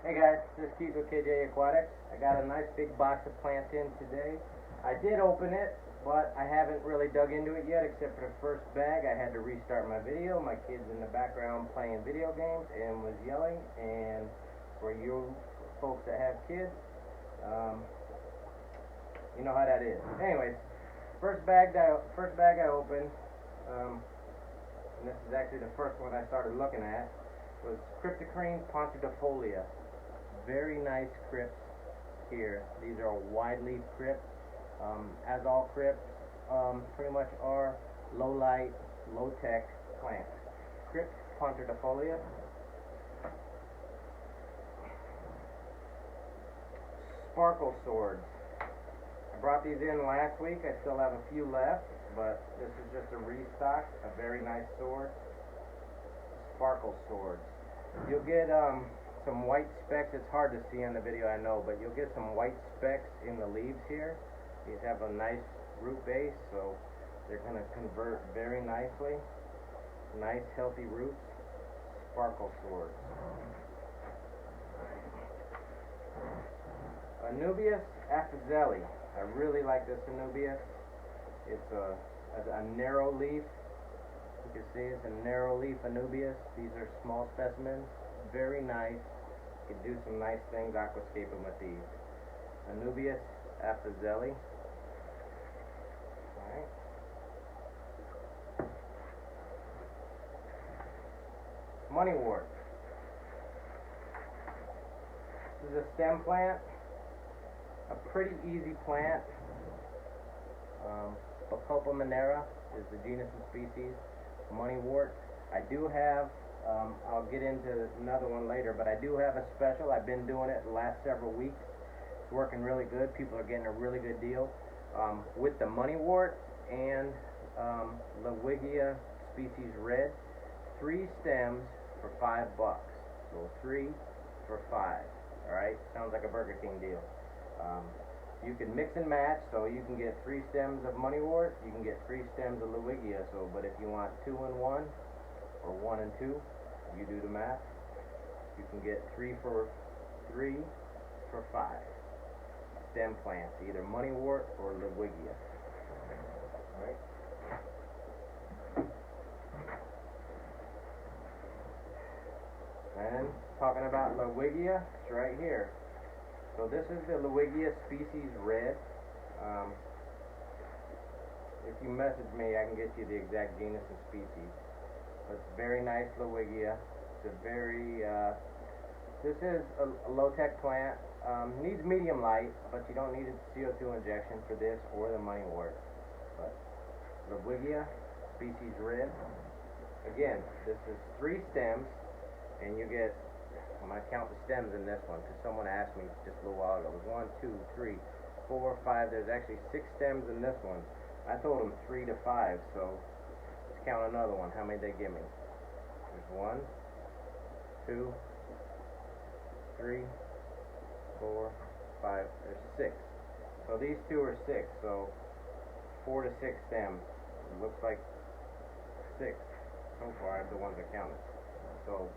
Hey guys, this is Keith with KJ Aquatics. I got a nice big box of plants in today. I did open it, but I haven't really dug into it yet except for the first bag. I had to restart my video. My kid's in the background playing video games and was yelling, and for you folks that have kids, you know how that is. Anyways, first bag I opened, and this is actually the first one I started looking at, was Cryptocrine pontidifolia. Very nice crypts here. These are wide leaf crypts. As all crypts pretty much are low light, low tech plants. Crypt pontidifolia. Sparkle swords. I brought these in last week. I still have a few left, but this is just a restock. A very nice sword. Sparkle swords. You'll get some white specks. It's hard to see on the video, I know, but you'll get some white specks in the leaves here. These have a nice root base, so they're going to convert very nicely. Nice healthy roots. Sparkle swords. Anubias aphyzelli. I really like this Anubias. It's a narrow leaf. You can see it's a narrow leaf Anubias. These are small specimens. Very nice. You can do some nice things aquascaping with these. Anubias aphyzelli. Alright. Moneywort. This is a stem plant. A pretty easy plant. Bacopa minera is the genus and species. Moneywort. I do have, I'll get into another one later, but I do have a special. I've been doing it the last several weeks. It's working really good. People are getting a really good deal with the Moneywort and Lewigia species red. 3 stems for $5. So 3 for $5. Alright? Sounds like a Burger King deal. You can mix and match, so you can get 3 stems of Moneywort, you can get 3 stems of Lewigia. So, but if you want 2 and 1, or 1 and 2, you do the math. You can get 3 for 5 stem plants, either Moneywort or Lewigia. Alright. And talking about Lewigia, it's right here. So this is the Lewigia species red. If you message me, I can get you the exact genus and species. But it's very nice Lewigia. It's a very, this is a low-tech plant. Needs medium light, but you don't need a CO2 injection for this or the Moneywort. But Lewigia species red. Again, this is 3 stems, and you get, I'm going to count the stems in this one because someone asked me just a little while ago. It was 1, 2, 3, 4, 5. There's actually 6 stems in this one. I told them 3 to 5, so let's count another one. How many did they give me? There's 1, 2, 3, 4, 5. There's 6. So these 2 are 6. So 4 to 6 stems. It looks like 6 so far. The ones I counted. So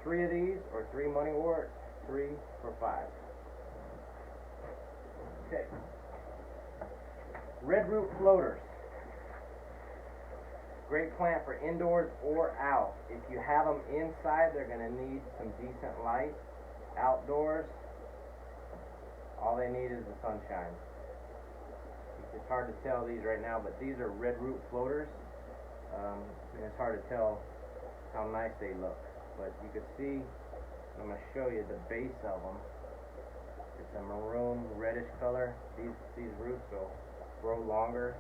3 of these, or 3 Moneywort, 3 for 5. Okay. Red root floaters. Great plant for indoors or out. If you have them inside, they're going to need some decent light. Outdoors, all they need is the sunshine. It's hard to tell these right now, but these are red root floaters. And it's hard to tell how nice they look. But you can see, I'm going to show you the base of them. It's a maroon reddish color. These roots will grow longer.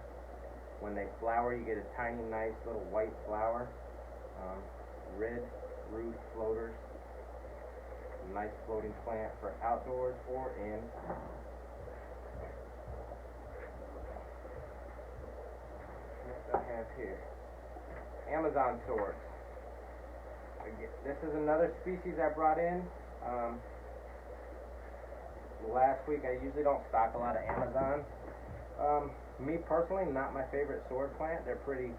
When they flower, you get a tiny, nice little white flower. Red root floaters. Nice floating plant for outdoors or in. Next I have here, Amazon swords. This is another species I brought in. Last week, I usually don't stock a lot of Amazon. Me personally, not my favorite sword plant. They're pretty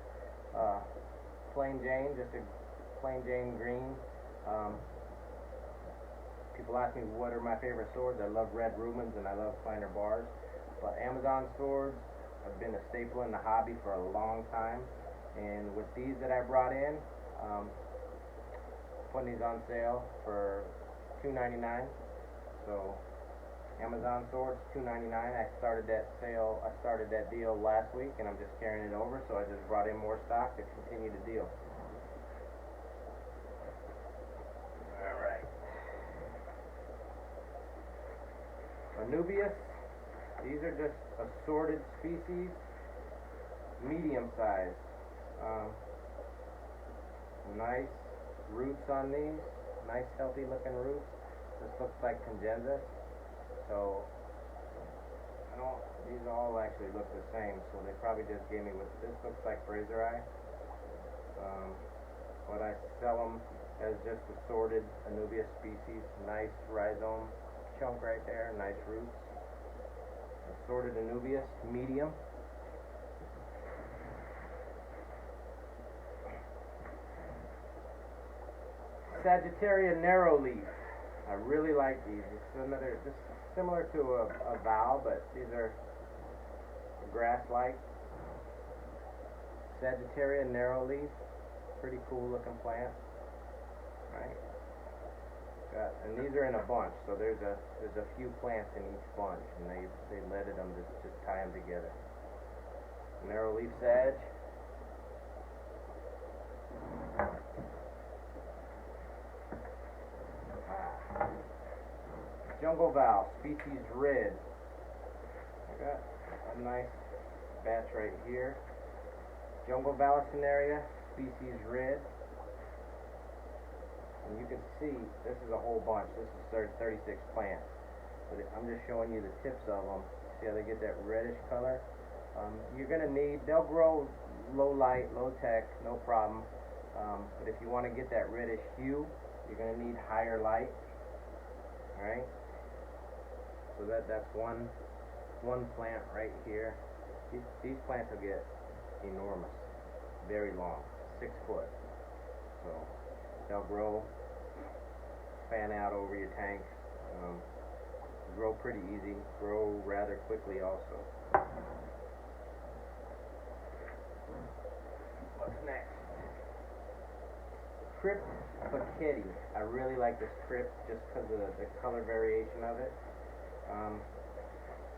plain Jane, just a plain Jane green. People people ask me what are my favorite swords. I love red Rubens and I love Kleiner bars. But Amazon swords have been a staple in the hobby for a long time. And with these that I brought in, putting these on sale for $2.99. So Amazon swords, $2.99. I started that deal last week, and I'm just carrying it over. So I just brought in more stock to continue the deal. All right. Anubias. These are just assorted species, medium size. Nice roots on these, nice healthy looking roots. This looks like congenza. So these all actually look the same, so they probably just gave me what this looks like Fraser eye. But I sell them as just assorted Anubias species. Nice rhizome chunk right there, nice roots. Assorted Anubias, medium. Sagittaria narrow leaf. I really like these. It's another, just similar to a Val, but these are grass-like. Sagittaria narrow leaf. Pretty cool looking plant. Right? And these are in a bunch, so there's a few plants in each bunch, and they leaded them to just tie them together. Narrow leaf sage. Jungle Val, species red. I got a nice batch right here. Jungle Vallisneria, species red. And you can see, this is a whole bunch. This is 36 plants. But I'm just showing you the tips of them. See how they get that reddish color? You're going to need, they'll grow low light, low tech, no problem. But if you want to get that reddish hue, you're going to need higher light. Alright? So that's one plant right here. These plants will get enormous, very long, 6 foot. So they'll grow, fan out over your tank, grow pretty easy, grow rather quickly also. What's next? Crypt Bacchetti. I really like this crypt just because of the color variation of it.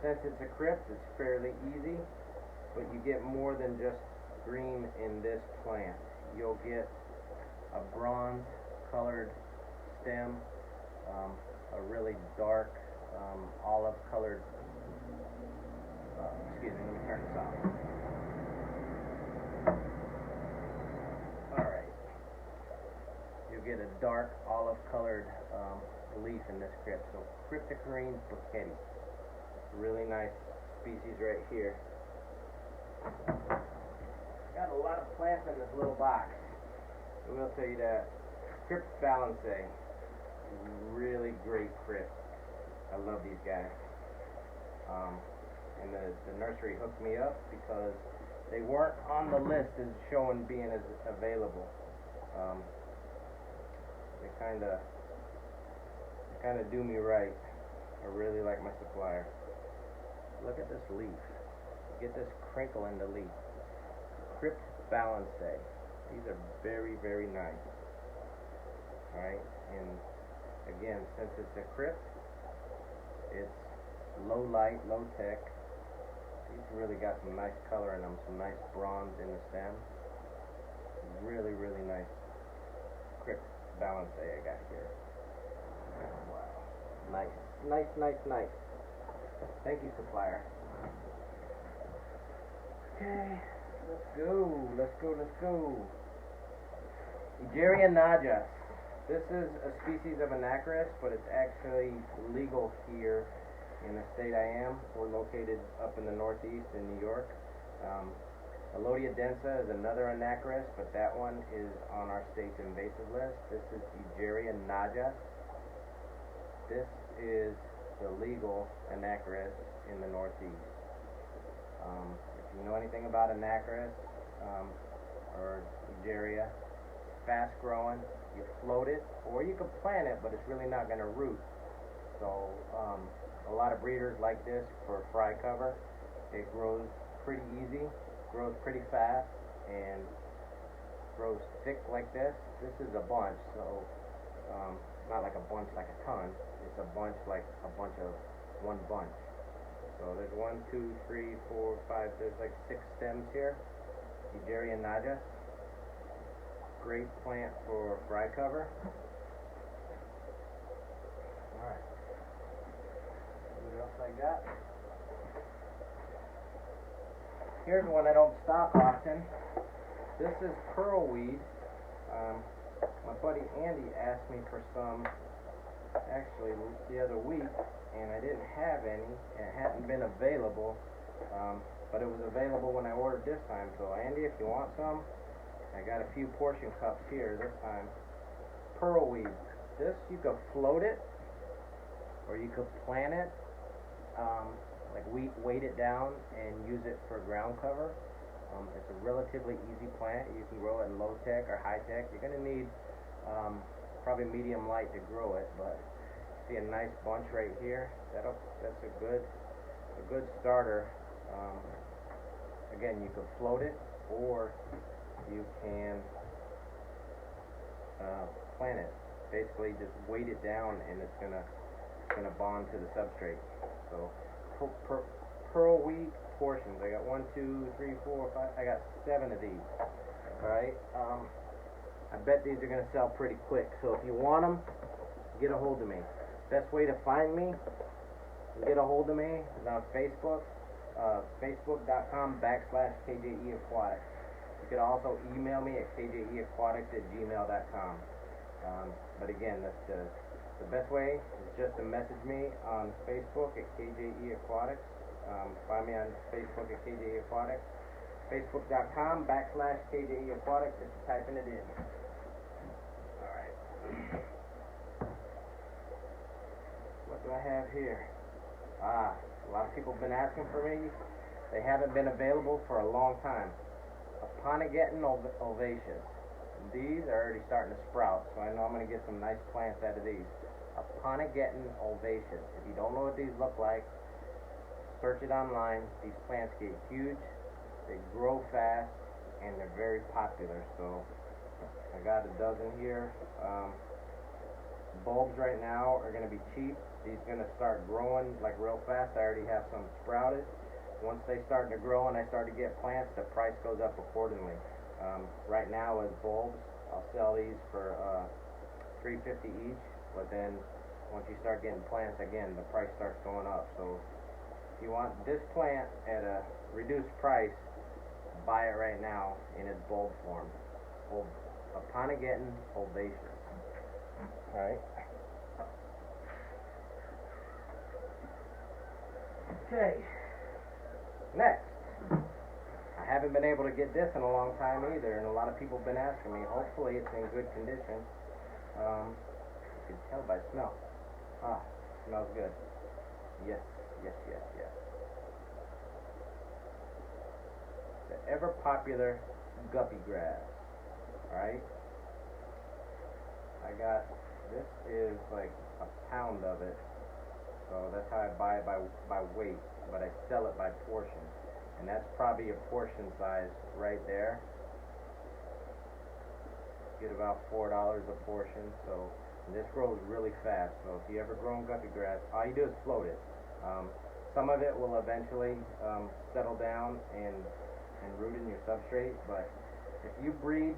Since it's a crypt, it's fairly easy, but you get more than just green in this plant. You'll get a bronze colored stem, a really dark olive colored, excuse me, let me turn this off. Alright. You'll get a dark olive colored leaf in this crypt. So Cryptocarine Bacchetti. Really nice species right here. Got a lot of plants in this little box. I will tell you that. Crypt Balance. Really great crypt. I love these guys. And the nursery hooked me up because they weren't on the list as showing being as available. They kind of do me right. I really like my supplier. Look at this leaf. Get this crinkle in the leaf. Crypt Balance. These are very, very nice. Alright, and again, since it's a crypt, it's low light, low tech. These really got some nice color in them, some nice bronze in the stem. Really, really nice Crypt Balance I got here. Wow. Nice, nice, nice, nice. Thank you, supplier. Okay, let's go, let's go, let's go. Egeria naja. This is a species of Anacris, but it's actually legal here in the state I am. We're located up in the northeast in New York. Alodia densa is another Anacris, but that one is on our state's invasive list. This is Egeria naja. This is the legal Anacris in the northeast. If you know anything about Anacris or Egeria, fast growing. You float it, or you can plant it, but it's really not going to root. So a lot of breeders like this for fry cover. It grows pretty easy, grows pretty fast, and grows thick like this. This is a bunch, so not like a bunch like a ton. It's a bunch like a bunch of one bunch. So there's 1, 2, 3, 4, 5. There's like 6 stems here. Egeria naja. Great plant for fry cover. Alright. What else I got? Here's one I don't stock often. This is pearlweed. My buddy Andy asked me for some actually the other week, and I didn't have any. It hadn't been available, but it was available when I ordered this time. So Andy, if you want some, I got a few portion cups here this time. Pearlweed. This, you could float it, or you could plant it, like weight it down and use it for ground cover. It's a relatively easy plant. You can grow it in low tech or high tech. You're going to need probably medium light to grow it, but see a nice bunch right here. That's a good starter. Again, you could float it, or you can plant it. Basically, just weight it down, and it's gonna bond to the substrate. So pearlweed portions. I got 1, 2, 3, 4, 5. I got 7 of these. All right. I bet these are gonna sell pretty quick. So if you want them, get a hold of me. Best way to find me and get a hold of me is on Facebook. Facebook.com/KJE Aquatics. You could also email me at kjeaquatics@gmail.com. But again, the best way is just to message me on Facebook at KJE Aquatics. Find me on Facebook at KJE Aquatics. Facebook.com/KJE Aquatics, just typing it in. Alright. What do I have here? A lot of people have been asking for me. They haven't been available for a long time. Aponigeton ovaceus. These are already starting to sprout, so I know I'm going to get some nice plants out of these. Aponigeton ovaceus. If you don't know what these look like, search it online. These plants get huge, they grow fast, and they're very popular. So I got a dozen here. Bulbs right now are going to be cheap. These are going to start growing like real fast. I already have some sprouted. Once they start to grow and I start to get plants, the price goes up accordingly. Right now as bulbs, I'll sell these for $3.50 each, but then once you start getting plants, again, the price starts going up. So if you want this plant at a reduced price, buy it right now in its bulb form. Aponigeton ovaceus. Alright. Okay. Next. I haven't been able to get this in a long time either, and a lot of people have been asking me. Hopefully it's in good condition. You can tell by smell. Smells good. Yes. The ever popular guppy grass. Alright? This is like a pound of it. So that's how I buy it by weight, but I sell it by portion. And that's probably a portion size right there. Get about $4 a portion. So this grows really fast. So if you ever grown guppy grass, all you do is float it. Some of it will eventually settle down and root in your substrate. But if you breed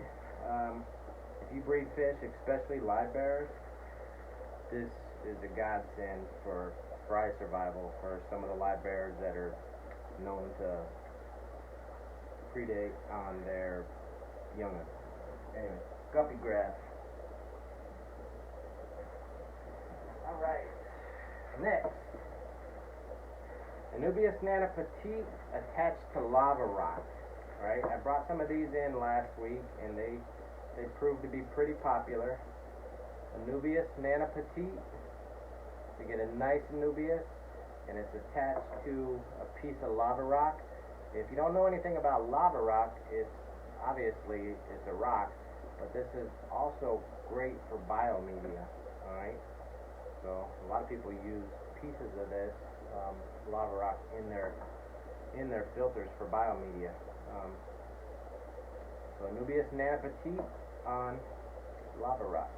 fish, especially live bearers, this is a godsend for fry survival for some of the live bearers that are known to predate on their young'uns. Anyway, guppy grass. Alright, next. Anubias nana petite attached to lava rock. Alright, I brought some of these in last week, and they proved to be pretty popular. Anubias nana petite. You get a nice Anubias, and it's attached to a piece of lava rock. If you don't know anything about lava rock, it's a rock, but this is also great for biomedia. Alright, so A lot of people use pieces of this lava rock in their filters for biomedia. So Anubias Nana Petite on lava rock.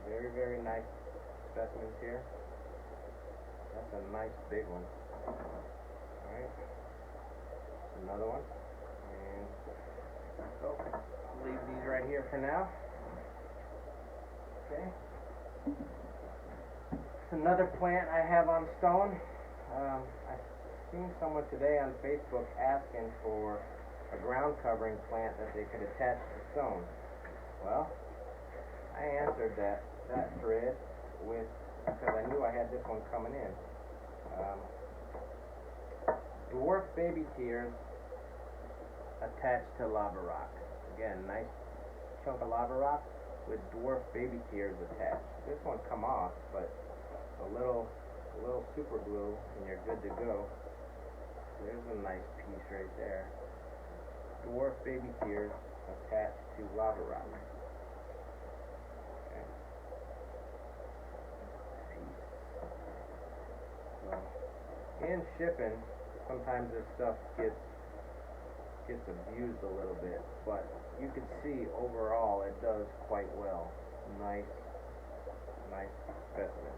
Very, very nice specimens here. That's a nice big one. Alright. Another one. And so leave these right here for now. Okay. It's another plant I have on stone. I've seen someone today on Facebook asking for a ground covering plant that they could attach to stone. Well, I answered that thread with, because I knew I had this one coming in. Dwarf baby tears attached to lava rock. Again, nice chunk of lava rock with dwarf baby tears attached. This one come off, but a little super glue and you're good to go. There's a nice piece right there. Dwarf baby tears attached to lava rock. Okay. So, in shipping, sometimes this stuff gets abused a little bit, but you can see overall it does quite well. Nice specimen.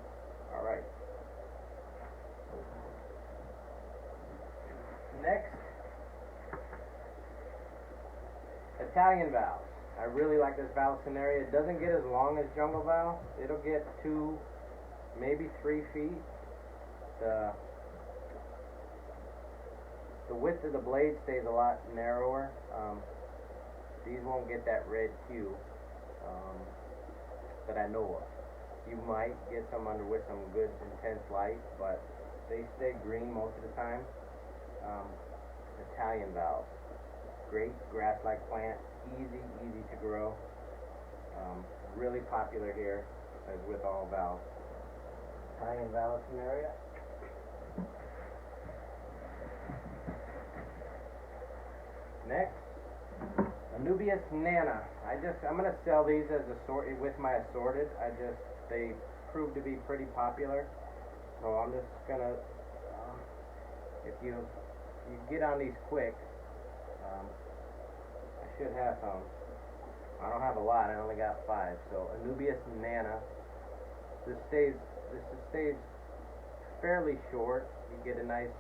All right. Next, Italian valves. I really like this Vallisneria. It doesn't get as long as jungle valve. It'll get 2, maybe 3 feet. The width of the blade stays a lot narrower. These won't get that red hue that I know of. You might get some under with some good intense light, but they stay green most of the time. Italian valves. Great grass-like plant, easy to grow. Really popular here, as with all valves. Italian Vallisneria. Next, Anubias Nana. I'm gonna sell these as with my assorted. They prove to be pretty popular, so I'm just gonna. If you get on these quick, I should have some. I don't have a lot. I only got 5. So Anubias Nana. This stays fairly short. You get a nice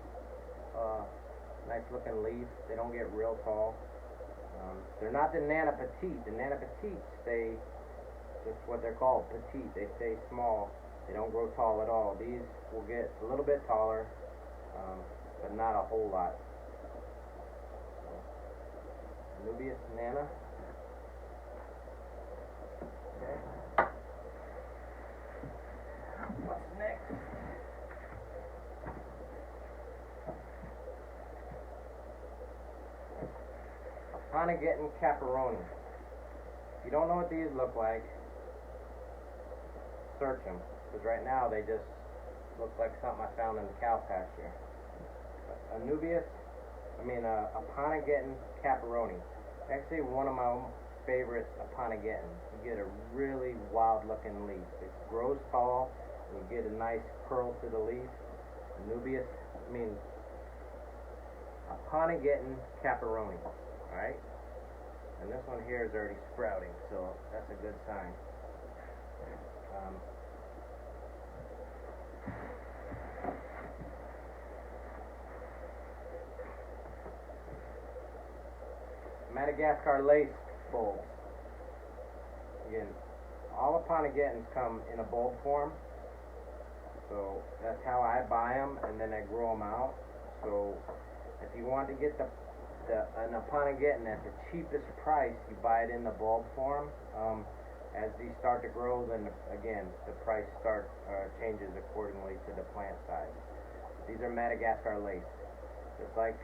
looking leaf. They don't get real tall. They're not the Nana Petite. The Nana Petite stay just what they're called, petite. They stay small. They don't grow tall at all. These will get a little bit taller, but not a whole lot. Anubias Nana. Okay. What's next? Apanagettan Caparoni. If you don't know what these look like, search them, because right now they just look like something I found in the cow pasture. Apanagettan Caparoni. Actually, one of my favorite Apanagettans. You get a really wild looking leaf. It grows tall, and you get a nice curl to the leaf. Apanagettan Caparoni. Alright? And this one here is already sprouting, so that's a good sign. Madagascar lace bulbs. Again, all Apanagettans come in a bulb form, so that's how I buy them, and then I grow them out. So if you want to get an Apanagettan at the cheapest price, you buy it in the bulb form. As these start to grow, then again the price changes accordingly to the plant size. These are Madagascar lace, just like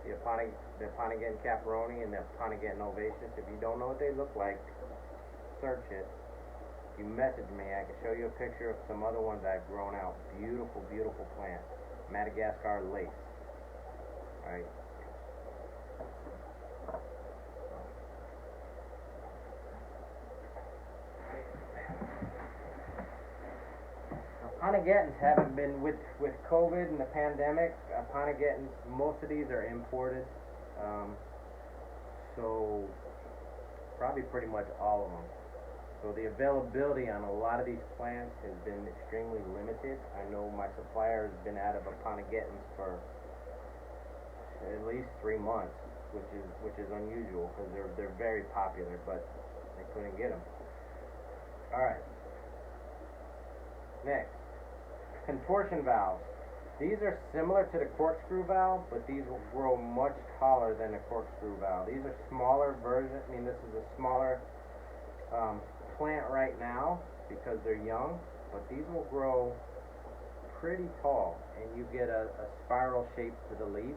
the Apanagettan Caparoni and the Apanagettan Ovaceous. If you don't know what they look like, search it. You message me, I can show you a picture of some other ones I've grown out. Beautiful, beautiful plant. Madagascar lace. Alright. Ponagettons haven't been, with COVID and the pandemic, Ponagettons, most of these are imported. So probably pretty much all of them. So the availability on a lot of these plants has been extremely limited. I know my supplier has been out of Ponagettons for at least 3 months, which is unusual because they're very popular, but they couldn't get them. All right. Next, contortion valves. These are similar to the corkscrew valve, but these will grow much taller than the corkscrew valve. These are smaller version. I mean, this is a smaller plant right now because they're young, but these will grow pretty tall, and you get a spiral shape to the leaf.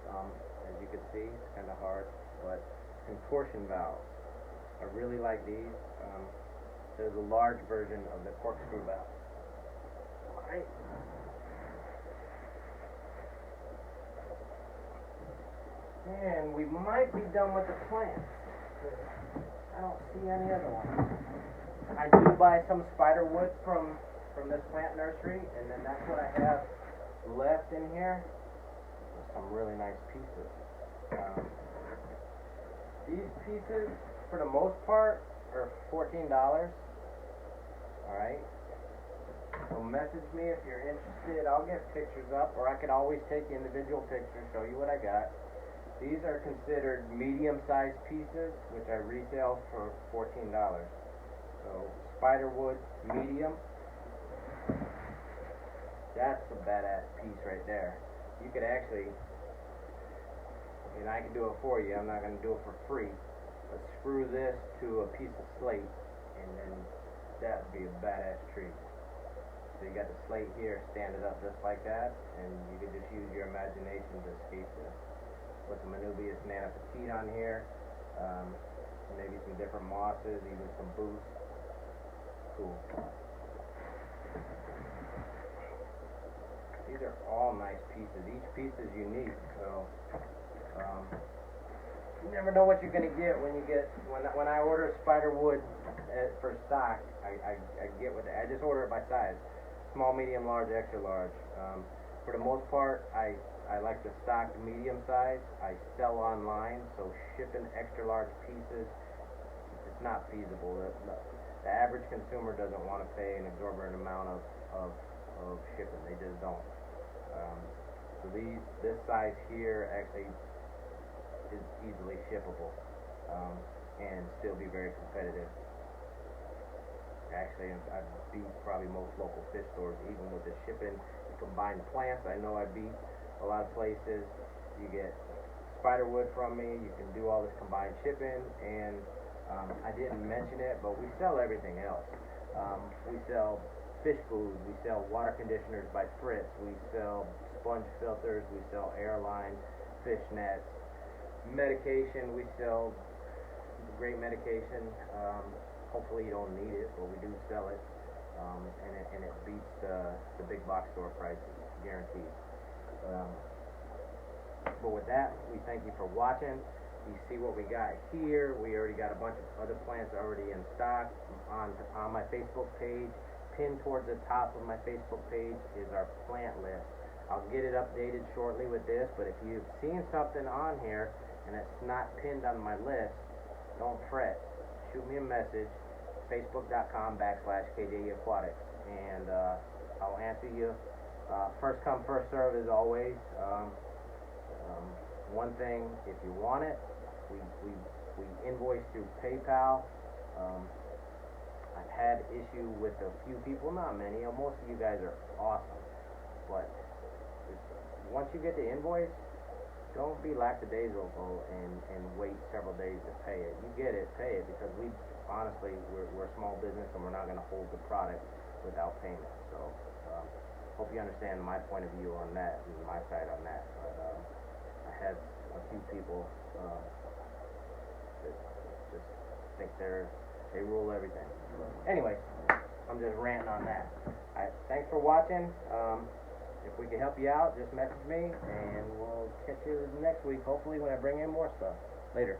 As you can see, it's kind of hard, but contortion valves. I really like these. There's a large version of the corkscrew valve. All right. And we might be done with the plants. I don't see any other ones. I do buy some spider wood from this plant nursery, and then that's what I have left in here. Some really nice pieces. These pieces, for the most part, are $14. Alright? So message me if you're interested. I'll get pictures up, or I could always take individual pictures, show you what I got. These are considered medium-sized pieces, which I retail for $14. So spiderwood medium. That's a badass piece right there. You could actually, and I can do it for you, I'm not going to do it for free, but screw this to a piece of slate, and then that would be a badass tree. So you got the slate here, stand it up just like that, and you can just use your imagination to escape this. Put some Anubias Nana Petite on here, maybe some different mosses, even some boost. Cool. These are all nice pieces. Each piece is unique, so you never know what you're gonna get when you get when I order spider wood for stock. I get with it. I just order it by size: small, medium, large, extra large. For the most part, I like the stock medium size. I sell online, so shipping extra large pieces, it's not feasible. The average consumer doesn't want to pay an exorbitant amount of shipping. They just don't. So this size here actually is easily shippable, and still be very competitive. Actually, I beat probably most local fish stores, even with the shipping. You combine plants, I know I beat a lot of places. You get spider wood from me, you can do all this combined shipping, and I didn't mention it, but we sell everything else. We sell fish food, we sell water conditioners by Fritz, we sell sponge filters, we sell airline, fish nets, medication, we sell great medication. Hopefully you don't need it, but we do sell it, and it beats the big box store prices, guaranteed. But with that, we thank you for watching. You see what we got here. We already got a bunch of other plants already in stock on my Facebook page. Pinned towards the top of my Facebook page is our plant list. I'll get it updated shortly with this, but if you've seen something on here and it's not pinned on my list, don't fret. Shoot me a message, facebook.com/AQUATICS, and I'll answer you. First come, first serve as always. One thing, if you want it, we invoice through PayPal. I've had issue with a few people, not many. Most of you guys are awesome, but once you get the invoice, don't be lackadaisical and wait several days to pay it. You get it, pay it, because honestly, we're a small business and we're not going to hold the product without payment. So hope you understand my point of view on that and my side on that. But I had a few people that just think they rule everything. Anyway, I'm just ranting on that. Thanks for watching. If we can help you out, just message me, and we'll catch you next week, hopefully when I bring in more stuff. Later.